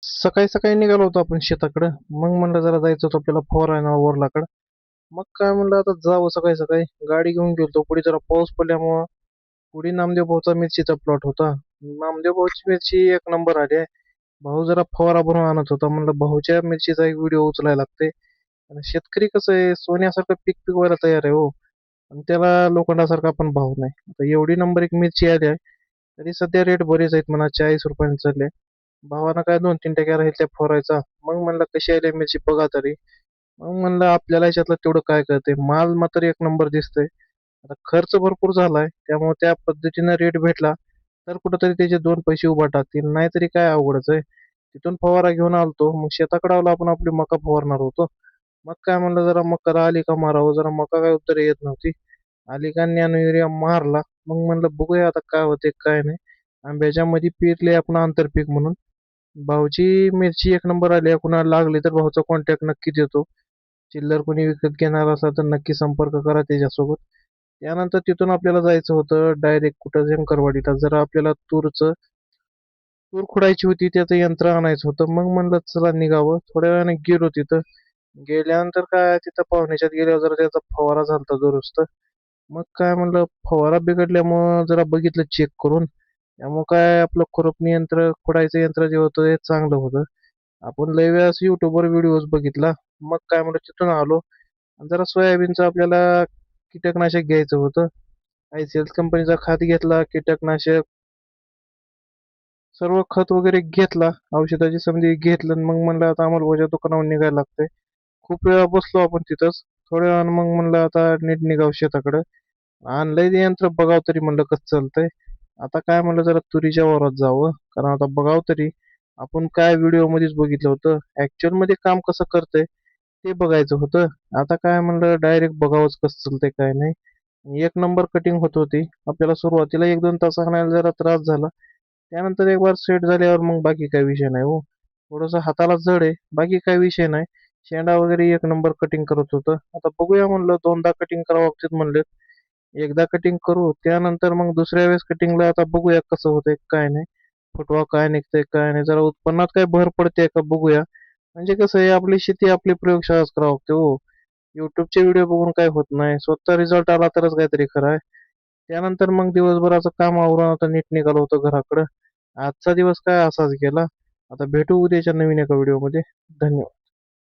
सकाळी सकाळी निघालो होतो आपण शेताकडं. मग म्हणलं जरा जायचं होतं आपल्याला फवारायला ओरलाकडं. मग काय म्हणलं आता जावं सकाळी सकाळी. गाडी घेऊन गेलतो. पुढे जरा पाऊस पडल्यामुळं पुढे नामदेव भाऊचा मिरचीचा प्लॉट होता. नामदेव भाऊची मिरची एक नंबर आली आहे. भाऊ जरा फवारा बनवून आणत होता. म्हणलं भाऊच्या मिरचीचा एक व्हिडिओ उचलायला लागते. आणि शेतकरी कसं आहे, सोन्यासारखं पीक पिकवायला तयार आहे हो. आणि त्याला लोखंडासारखा पण भाव नाही. आता एवढी नंबर एक मिरची आली आहे. तरी सध्या रेट बरेच आहेत म्हणा, 40 रुपयांनी चालले. भावानं काय 2-3 टक्के राहील त्या फोरायचा. मग म्हणलं कशी आली मिरची बघा तरी. मग म्हणलं आपल्याला याच्यातलं तेवढं काय कळते, माल मात्र एक नंबर दिसतोय. आता खर्च भरपूर झालाय, त्यामुळे त्या पद्धतीनं रेट भेटला तर कुठंतरी त्याचे दोन पैसे उभा टाकतील, नाहीतरी काय अवघडच आहे. तिथून फवारा घेऊन आलतो, मग शेताकडे आलो आपण आपली मका फवारणार होतो. मग काय म्हणलं जरा मका आली का मारावं, जरा मका काय उत्तर येत नव्हती. आली का नॅनो युरिया मारला. मग म्हणलं बघूया आता काय होते काय नाही. आंब्याच्या मध्ये पेरले आपण आंतरपीक म्हणून. भाऊची मिरची एक नंबर आली आहे. कुणाला लागली तर भाऊचा कॉन्टॅक्ट नक्की देतो. चिल्लर कोणी विकत घेणार असेल तर नक्की संपर्क करा त्याच्यासोबत. त्यानंतर तिथून आपल्याला जायचं होतं डायरेक्ट कुठं शंकरवाडीला. जरा आपल्याला तूर खुडायची होती, त्याचं यंत्र आणायचं होतं. मग म्हणलं चला निघावं. थोड्या वेळाने गेलो तिथं. गेल्यानंतर काय तिथं पाहुण्याच्यात गेल्यावर जरा त्याचा फवारा झालता दुरुस्त. मग काय म्हणलं फवारा बिघडल्यामुळं जरा बघितलं चेक करून. त्यामुळं काय आपलं खुरपणी यंत्र खुडायचं यंत्र जे होतं ते चांगलं होतं. आपण लय वेळास युट्यूबवर व्हिडिओज बघितला. मग काय म्हणलं तिथून आलो. आणि जरा सोयाबीनचं आपल्याला कीटकनाशक घ्यायचं होतं. ICL कंपनीचा खत घेतला, कीटकनाशक सर्व खत वगैरे घेतला. औषधाची समजी घेतलं आणि मग म्हणलं आता आम्हाला वजा दुकानावर निघायला लागतंय. खूप वेळा बसलो आपण तिथंच. थोड्या वेळानं मग म्हणलं आता नीट निघावं शेताकडं. आणलंय ते यंत्र बघावं तरी म्हणलं कसं चालतंय. आता काय म्हणलं जरा तुरीच्या वावरात जावं. कारण आता बघावं तरी. आपण काय व्हिडिओ मध्येच बघितलं होतं. ऍक्च्युअल मध्ये काम कसं करतंय ते बघायचं होतं. आता काय म्हणलं डायरेक्ट बघावंच कसं चालतंय काय नाही. एक नंबर कटिंग होत होती. आपल्याला सुरुवातीला 1-2 तास आणायला जरा त्रास झाला. त्यानंतर एक बार सेट झाल्यावर मग बाकी काही विषय नाही हो. थोडंसं हाताला जड आहे. बाकी काही विषय नाही. शेंडा वगैरे एक नंबर कटिंग करत होतं. आता बघूया म्हणलं दोनदा कटिंग करावं लागतील म्हणले. एकदा कटिंग करू, त्यानंतर मग दुसऱ्या वेळेस कटिंगला आता बघूया कसं होतंय काय नाही. फुटवा काय निघतंय काय नाही. जरा उत्पन्नात काय भर पडते का बघूया. म्हणजे कसं आहे आपली शेती आपली प्रयोगशाळाच करावं लागते हो. युट्यूबचे व्हिडिओ बघून काय होत नाही. स्वतः रिझल्ट आला तरच काहीतरी खरं आहे. त्यानंतर मग दिवसभराचं काम आवरून आता नीट निघालो होतो घराकडं. आजचा दिवस काय असाच गेला. आता भेटू उद्याच्या नवीन एका व्हिडिओमध्ये. धन्यवाद.